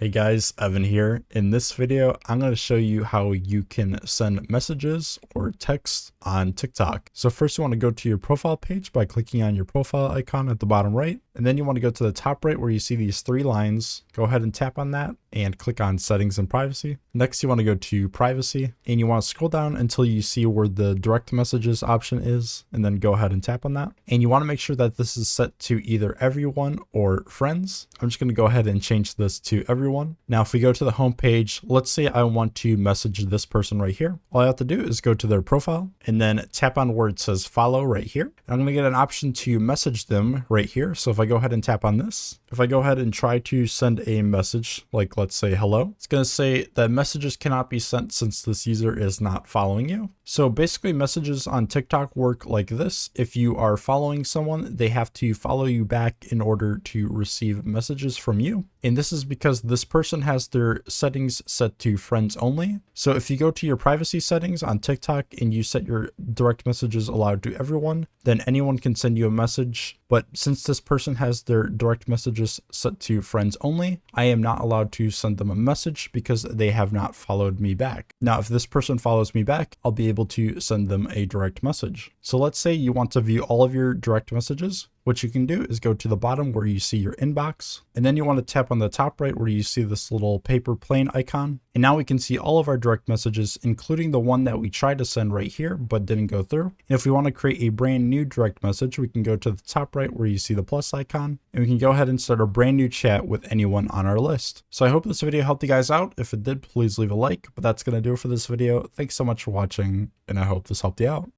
Hey guys, Evan here. In this video, I'm going to show you how you can send messages or text on TikTok. So first you want to go to your profile page by clicking on your profile icon at the bottom right. And then you want to go to the top right where you see these three lines. Go ahead and tap on that and click on settings and privacy. Next, you want to go to privacy and you want to scroll down until you see where the direct messages option is, and then go ahead and tap on that. And you want to make sure that this is set to either everyone or friends. I'm just going to go ahead and change this to everyone. Now, if we go to the home page, let's say I want to message this person right here. All I have to do is go to their profile and then tap on where it says follow right here. I'm going to get an option to message them right here. So if I go ahead and tap on this, if I go ahead and try to send a message, like let's say hello, it's going to say that messages cannot be sent since this user is not following you. So basically messages on TikTok work like this. If you are following someone, they have to follow you back in order to receive messages from you. And this is because this person has their settings set to friends only. So if you go to your privacy settings on TikTok and you set your direct messages allowed to everyone, then anyone can send you a message. But since this person has their direct messages set to friends only, I am not allowed to send them a message because they have not followed me back. Now, if this person follows me back, I'll be able to send them a direct message. So let's say you want to view all of your direct messages. What you can do is go to the bottom where you see your inbox, and then you want to tap on the top right where you see this little paper plane icon. And now we can see all of our direct messages, including the one that we tried to send right here, but didn't go through. And if we want to create a brand new direct message, we can go to the top right where you see the plus icon, and we can go ahead and start a brand new chat with anyone on our list. So I hope this video helped you guys out. If it did, please leave a like, but that's going to do it for this video. Thanks so much for watching, and I hope this helped you out.